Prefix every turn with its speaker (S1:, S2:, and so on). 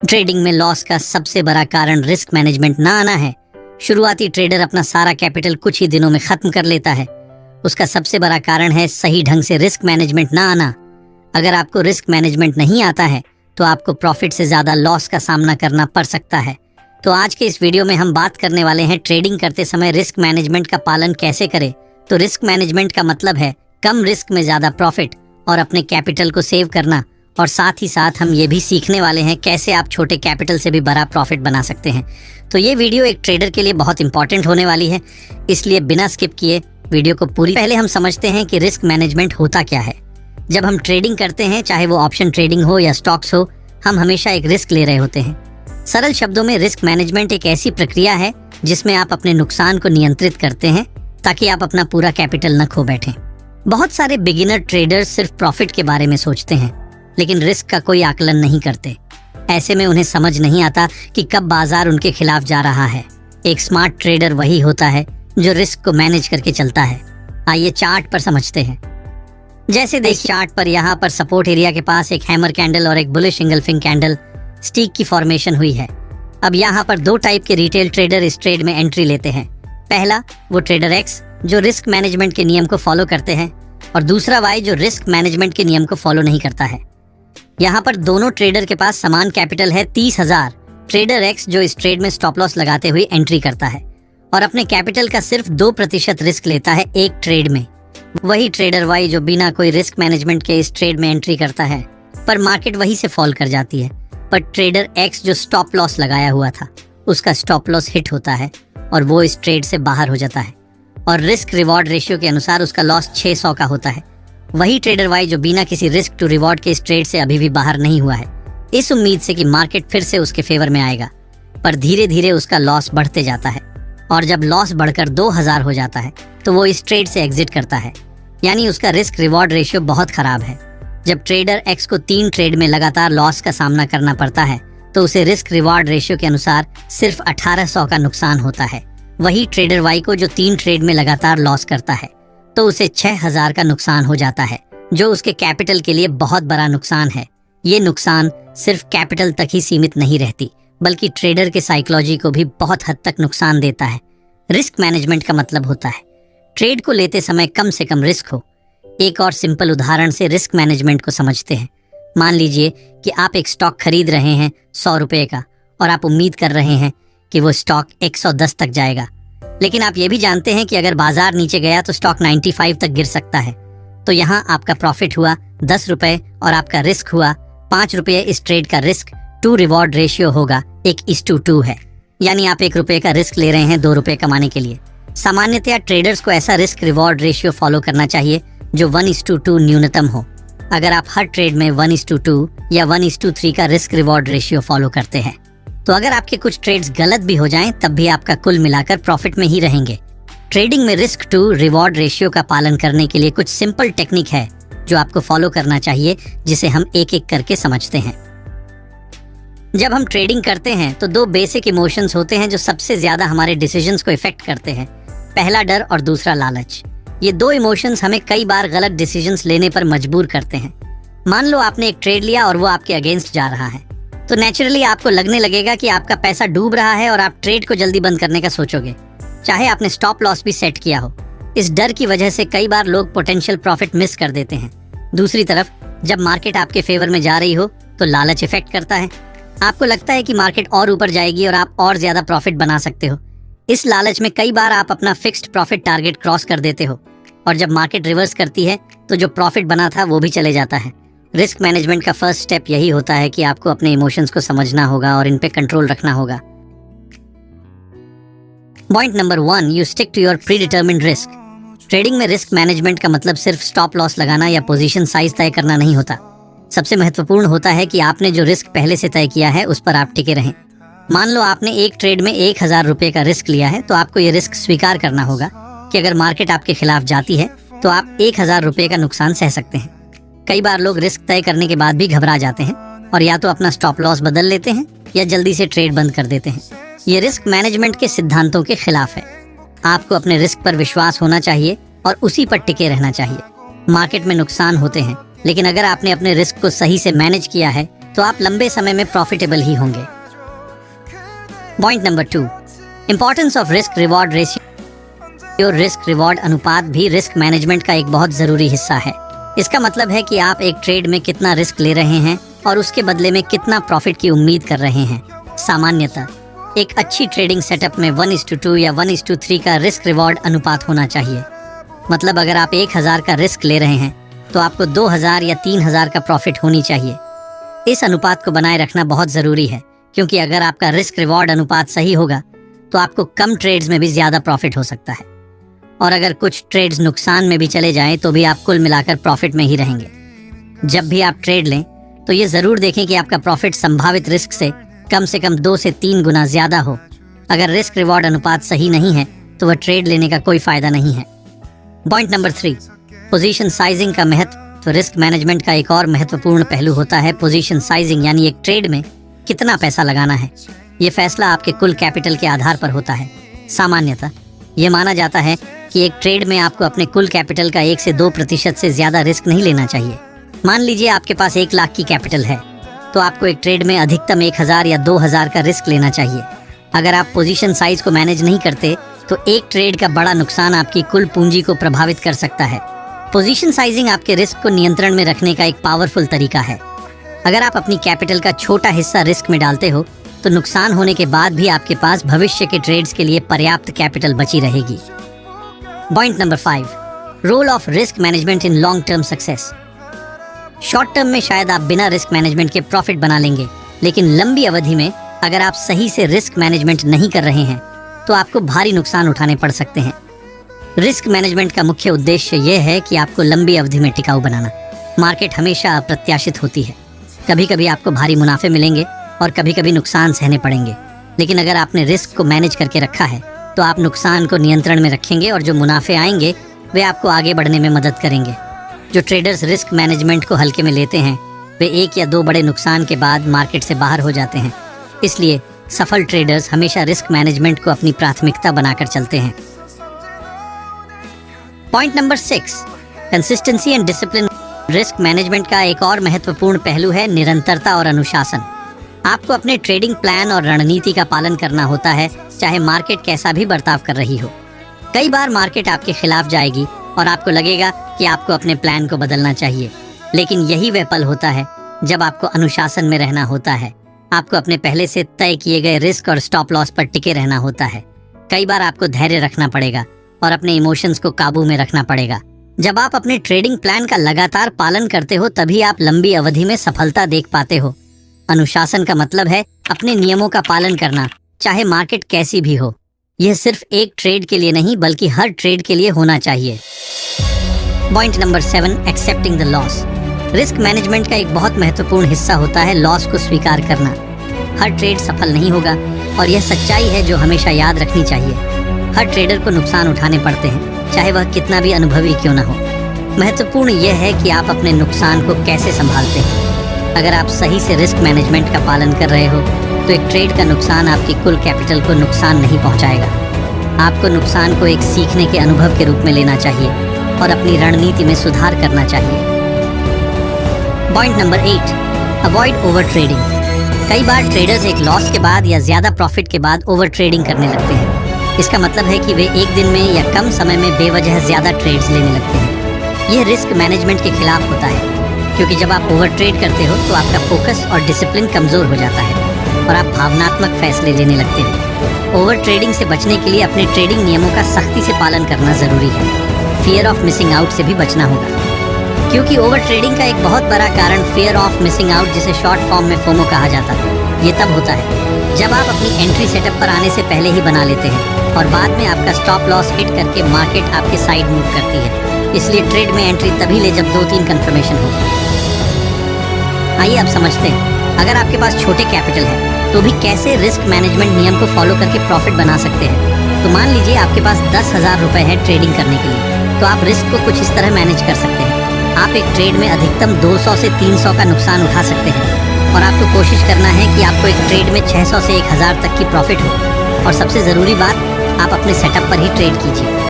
S1: Trading में loss का सबसे बड़ा कारण रिस्क मैनेजमेंट ना आना है। शुरुआती ट्रेडर अपना सारा कैपिटल कुछ ही दिनों में खत्म कर लेता है। उसका सबसे बड़ा कारण है सही ढंग से रिस्क मैनेजमेंट ना आना। अगर आपको रिस्क मैनेजमेंट नहीं आता है तो आपको प्रॉफिट से ज्यादा लॉस का सामना करना पड़ सकता है। तो आज के इस वीडियो में हम बात करने वाले हैं ट्रेडिंग करते समय रिस्क मैनेजमेंट का पालन कैसे करें। तो रिस्क मैनेजमेंट का मतलब है कम रिस्क में ज्यादा प्रॉफिट और अपने कैपिटल को सेव करना। और साथ ही साथ हम ये भी सीखने वाले हैं कैसे आप छोटे कैपिटल से भी बड़ा प्रॉफिट बना सकते हैं। तो ये वीडियो एक ट्रेडर के लिए बहुत इंपॉर्टेंट होने वाली है, इसलिए बिना स्किप किए वीडियो को पूरी। पहले हम समझते हैं कि रिस्क मैनेजमेंट होता क्या है। जब हम ट्रेडिंग करते हैं, चाहे वो ऑप्शन ट्रेडिंग हो या स्टॉक्स हो, हम हमेशा एक रिस्क ले रहे होते हैं। सरल शब्दों में रिस्क मैनेजमेंट एक ऐसी प्रक्रिया है जिसमें आप अपने नुकसान को नियंत्रित करते हैं ताकि आप अपना पूरा कैपिटल न खो बैठें। बहुत सारे बिगिनर ट्रेडर्स सिर्फ प्रॉफिट के बारे में सोचते हैं लेकिन रिस्क का कोई आकलन नहीं करते। ऐसे में उन्हें समझ नहीं आता कि कब बाजार उनके खिलाफ जा रहा है। एक स्मार्ट ट्रेडर वही होता है जो रिस्क को मैनेज करके चलता है। आइए चार्ट पर समझते हैं। जैसे देख चार्ट पर यहाँ पर सपोर्ट एरिया के पास एक हैमर कैंडल और एक बुलिश इंगल्फिंग कैंडल स्टिक की फॉर्मेशन हुई है। अब यहाँ पर दो टाइप के रिटेल ट्रेडर इस ट्रेड में एंट्री लेते हैं। पहला वो ट्रेडर एक्स जो रिस्क मैनेजमेंट के नियम को फॉलो करते हैं और दूसरा वाई जो रिस्क मैनेजमेंट के नियम को फॉलो नहीं करता है। यहाँ पर दोनों ट्रेडर के पास समान कैपिटल है 30,000। ट्रेडर एक्स जो इस ट्रेड में स्टॉप लॉस लगाते हुए एंट्री करता है और अपने कैपिटल का सिर्फ 2% रिस्क लेता है एक ट्रेड में। वही ट्रेडर वाई जो बिना कोई रिस्क मैनेजमेंट के इस ट्रेड में एंट्री करता है पर मार्केट वहीं से फॉल कर जाती है। पर ट्रेडर एक्स जो स्टॉप लॉस लगाया हुआ था उसका स्टॉप लॉस हिट होता है और वो इस ट्रेड से बाहर हो जाता है और रिस्क रिवॉर्ड रेशियो के अनुसार उसका लॉस 600 का होता है। वही ट्रेडर वाई जो बिना किसी रिस्क टू रिवॉर्ड के इस ट्रेड से अभी भी बाहर नहीं हुआ है, इस उम्मीद से कि मार्केट फिर से उसके फेवर में आएगा, पर धीरे धीरे उसका लॉस बढ़ते जाता है और जब लॉस बढ़कर 2000 हो जाता है तो वो इस ट्रेड से एग्जिट करता है। यानी उसका रिस्क रिवॉर्ड रेशियो बहुत खराब है। जब ट्रेडर एक्स को 3 ट्रेड में लगातार लॉस का सामना करना पड़ता है तो उसे रिस्क रिवॉर्ड रेशियो के अनुसार सिर्फ 1800 का नुकसान होता है। वही ट्रेडर वाई को जो 3 ट्रेड में लगातार लॉस करता है तो उसे 6000 का नुकसान हो जाता है, जो उसके कैपिटल के लिए बहुत बड़ा नुकसान है। ये नुकसान सिर्फ कैपिटल तक ही सीमित नहीं रहती बल्कि ट्रेडर के साइकोलॉजी को भी बहुत हद तक नुकसान देता है। रिस्क मैनेजमेंट का मतलब होता है ट्रेड को लेते समय कम से कम रिस्क हो। एक और सिंपल उदाहरण से रिस्क मैनेजमेंट को समझते हैं। मान लीजिए कि आप एक स्टॉक खरीद रहे हैं 100 रुपए का और आप उम्मीद कर रहे हैं कि वो स्टॉक 110 तक जाएगा, लेकिन आप ये भी जानते हैं कि अगर बाजार नीचे गया तो स्टॉक 95 तक गिर सकता है। तो यहाँ आपका प्रॉफिट हुआ 10 रुपए और आपका रिस्क हुआ 5 रुपए। इस ट्रेड का रिस्क टू रिवॉर्ड रेशियो होगा 1:2 है। यानी आप 1 रुपए का रिस्क ले रहे हैं 2 रुपए कमाने के लिए। सामान्यतया ट्रेडर्स को ऐसा रिस्क रिवॉर्ड रेशियो फॉलो करना चाहिए जो 1:2 न्यूनतम हो। अगर आप हर ट्रेड में 1:2 या 1:3 का रिस्क रिवॉर्ड रेशियो फॉलो करते हैं तो अगर आपके कुछ ट्रेड्स गलत भी हो जाएं तब भी आपका कुल मिलाकर प्रॉफिट में ही रहेंगे। ट्रेडिंग में रिस्क टू रिवॉर्ड रेशियो का पालन करने के लिए कुछ सिंपल टेक्निक है जो आपको फॉलो करना चाहिए, जिसे हम एक एक करके समझते हैं। जब हम ट्रेडिंग करते हैं तो 2 बेसिक इमोशंस होते हैं जो सबसे ज्यादा हमारे डिसीजंस को इफेक्ट करते हैं। पहला डर और दूसरा लालच। ये 2 इमोशंस हमें कई बार गलत डिसीजंस लेने पर मजबूर करते हैं। मान लो आपने एक ट्रेड लिया और वो आपके अगेंस्ट जा रहा है तो नेचुरली आपको लगने लगेगा कि आपका पैसा डूब रहा है और आप ट्रेड को जल्दी बंद करने का सोचोगे, चाहे आपने स्टॉप लॉस भी सेट किया हो। इस डर की वजह से कई बार लोग पोटेंशियल प्रॉफिट मिस कर देते हैं। दूसरी तरफ जब मार्केट आपके फेवर में जा रही हो तो लालच इफेक्ट करता है। आपको लगता है कि मार्केट और ऊपर जाएगी और आप और ज्यादा प्रॉफिट बना सकते हो। इस लालच में कई बार आप अपना फिक्स्ड प्रॉफिट टारगेट क्रॉस कर देते हो और जब मार्केट रिवर्स करती है तो जो प्रॉफिट बना था वो भी चले जाता है। रिस्क मैनेजमेंट का फर्स्ट स्टेप यही होता है कि आपको अपने इमोशंस को समझना होगा और इन पे कंट्रोल रखना होगा। Point number 1, you stick to your predetermined risk. Trading में रिस्क मैनेजमेंट का मतलब सिर्फ स्टॉप लॉस लगाना या पोजीशन साइज तय करना नहीं होता। सबसे महत्वपूर्ण होता है कि आपने जो रिस्क पहले से तय किया है उस पर आप टिके रहें। मान लो आपने एक ट्रेड में 1000 रुपए का रिस्क लिया है तो आपको ये रिस्क स्वीकार करना होगा कि अगर मार्केट आपके खिलाफ जाती है तो आप 1000 रुपए का नुकसान सह सकते हैं। कई बार लोग रिस्क तय करने के बाद भी घबरा जाते हैं और या तो अपना स्टॉप लॉस बदल लेते हैं या जल्दी से ट्रेड बंद कर देते हैं। ये रिस्क मैनेजमेंट के सिद्धांतों के खिलाफ है। आपको अपने रिस्क पर विश्वास होना चाहिए और उसी पर टिके रहना चाहिए। मार्केट में नुकसान होते हैं लेकिन अगर आपने अपने रिस्क को सही से मैनेज किया है तो आप लंबे समय में प्रॉफिटेबल ही होंगे। Point number 2, importance of risk reward ratio. Risk reward अनुपात भी रिस्क मैनेजमेंट का एक बहुत जरूरी हिस्सा है। इसका मतलब है कि आप एक ट्रेड में कितना रिस्क ले रहे हैं और उसके बदले में कितना प्रॉफिट की उम्मीद कर रहे हैं। सामान्यतः एक अच्छी ट्रेडिंग सेटअप में 1:2 या 1:3 का रिस्क रिवॉर्ड अनुपात होना चाहिए। मतलब अगर आप 1000 का रिस्क ले रहे हैं तो आपको 2000 या 3000 का प्रॉफिट होनी चाहिए। इस अनुपात को बनाए रखना बहुत ज़रूरी है, क्योंकि अगर आपका रिस्क रिवॉर्ड अनुपात सही होगा तो आपको कम ट्रेड्स में भी ज़्यादा प्रॉफिट हो सकता है, और अगर कुछ ट्रेड्स नुकसान में भी चले जाएं तो भी आप कुल मिलाकर प्रॉफिट में ही रहेंगे। जब भी आप ट्रेड लें तो ये ज़रूर देखें कि आपका प्रॉफिट संभावित रिस्क से कम 2 से 3 गुना ज़्यादा हो। अगर रिस्क रिवॉर्ड अनुपात सही नहीं है तो वह ट्रेड लेने का कोई फ़ायदा नहीं है। पॉइंट नंबर 3, पोजीशन साइजिंग का महत्व। तो रिस्क मैनेजमेंट का एक और महत्वपूर्ण पहलू होता है पोजीशन साइजिंग, यानी एक ट्रेड में कितना पैसा लगाना है। ये फैसला आपके कुल कैपिटल के आधार पर होता है। सामान्यतः ये माना जाता है कि एक ट्रेड में आपको अपने कुल कैपिटल का 1 से 2% से ज़्यादा रिस्क नहीं लेना चाहिए। मान लीजिए आपके पास 1 लाख की कैपिटल है, तो आपको एक ट्रेड में अधिकतम 1000 या 2000 का रिस्क लेना चाहिए। अगर आप पोजीशन साइज को मैनेज नहीं करते तो एक ट्रेड का बड़ा नुकसान आपकी कुल पूंजी को प्रभावित कर सकता है। पोजीशन साइजिंग आपके रिस्क को नियंत्रण में रखने का एक पावरफुल तरीका है। अगर आप अपनी कैपिटल का छोटा हिस्सा रिस्क में डालते हो तो नुकसान होने के बाद भी आपके पास भविष्य के ट्रेड्स के लिए पर्याप्त कैपिटल बची रहेगी। Point number 5, role of risk management in long term success. Short term में शायद आप बिना रिस्क मैनेजमेंट के प्रॉफिट बना लेंगे, लेकिन लंबी अवधि में अगर आप सही से रिस्क मैनेजमेंट नहीं कर रहे हैं तो आपको भारी नुकसान उठाने पड़ सकते हैं। रिस्क मैनेजमेंट का मुख्य उद्देश्य यह है कि आपको लंबी अवधि में टिकाऊ बनाना। मार्केट हमेशा अप्रत्याशित होती है। कभी कभी आपको भारी मुनाफे मिलेंगे और कभी कभी नुकसान सहने पड़ेंगे, लेकिन अगर आपने रिस्क को मैनेज करके रखा है तो आप नुकसान को नियंत्रण में रखेंगे और जो मुनाफे आएंगे वे आपको आगे बढ़ने में मदद करेंगे। जो ट्रेडर्स रिस्क मैनेजमेंट को हल्के में लेते हैं वे 1 या 2 बड़े नुकसान के बाद मार्केट से बाहर हो जाते हैं। इसलिए सफल ट्रेडर्स हमेशा रिस्क मैनेजमेंट को अपनी प्राथमिकता बनाकर चलते हैं। Point number 6, consistency and discipline. Risk management का एक और महत्वपूर्ण पहलू है निरंतरता और अनुशासन। आपको अपने ट्रेडिंग प्लान और रणनीति का पालन करना होता है, चाहे मार्केट कैसा भी बर्ताव कर रही हो। कई बार मार्केट आपके खिलाफ जाएगी और आपको लगेगा कि आपको अपने प्लान को बदलना चाहिए, लेकिन यही वह पल होता है जब आपको अनुशासन में रहना होता है। आपको अपने पहले से तय किए गए रिस्क और स्टॉप लॉस पर टिके रहना होता है। कई बार आपको धैर्य रखना पड़ेगा और अपने इमोशंस को काबू में रखना पड़ेगा। जब आप अपने ट्रेडिंग प्लान का लगातार पालन करते हो तभी आप लंबी अवधि में सफलता देख पाते हो। अनुशासन का मतलब है अपने नियमों का पालन करना, चाहे मार्केट कैसी भी हो। यह सिर्फ एक ट्रेड के लिए नहीं बल्कि हर ट्रेड के लिए होना चाहिए। Point number 7, accepting the loss. Risk management का एक बहुत महत्वपूर्ण हिस्सा होता है लॉस को स्वीकार करना। हर ट्रेड सफल नहीं होगा और यह सच्चाई है जो हमेशा याद रखनी चाहिए। हर ट्रेडर को नुकसान उठाने पड़ते हैं, चाहे वह कितना भी अनुभवी क्यों ना हो। महत्वपूर्ण यह है कि आप अपने नुकसान को कैसे संभालते हैं। अगर आप सही से रिस्क मैनेजमेंट का पालन कर रहे हो तो एक ट्रेड का नुकसान आपकी कुल कैपिटल को नुकसान नहीं पहुंचाएगा। आपको नुकसान को एक सीखने के अनुभव के रूप में लेना चाहिए और अपनी रणनीति में सुधार करना चाहिए। Point number 8, avoid over trading. कई बार ट्रेडर्स एक लॉस के बाद या ज्यादा प्रॉफिट के बाद ओवर ट्रेडिंग करने लगते हैं। इसका मतलब है कि वे एक दिन में या कम समय में बेवजह ज्यादा ट्रेड्स लेने लगते हैं। यह रिस्क मैनेजमेंट के खिलाफ होता है, क्योंकि जब आप ओवर ट्रेड करते हो तो आपका फोकस और डिसिप्लिन कमजोर हो जाता है और आप भावनात्मक फैसले लेने लगते हो। ओवर ट्रेडिंग से बचने के लिए अपने ट्रेडिंग नियमों का सख्ती से पालन करना जरूरी है। फियर ऑफ मिसिंग आउट से भी बचना होगा, क्योंकि ओवर ट्रेडिंग का एक बहुत बड़ा कारण फियर ऑफ मिसिंग आउट, जिसे शॉर्ट फॉर्म में फोमो कहा जाता है, ये तब होता है जब आप अपनी एंट्री सेटअप पर आने से पहले ही बना लेते हैं और बाद में आपका स्टॉप लॉस हिट करके मार्केट आपके साइड मूव करती है। इसलिए ट्रेड में एंट्री तभी ले जब 2-3 कंफर्मेशन हो। आइए अब समझते हैं, अगर आपके पास छोटे कैपिटल है तो भी कैसे रिस्क मैनेजमेंट नियम को फॉलो करके प्रॉफिट बना सकते हैं। तो मान लीजिए आपके पास 10,000 रुपए है ट्रेडिंग करने के लिए, तो आप रिस्क को कुछ इस तरह मैनेज कर सकते हैं। आप एक ट्रेड में अधिकतम 200 से 300 का नुकसान उठा सकते हैं और आपको कोशिश करना है कि आपको एक ट्रेड में 600 से 1000 तक की प्रॉफिट हो। और सबसे ज़रूरी बात, आप अपने सेटअप पर ही ट्रेड कीजिए।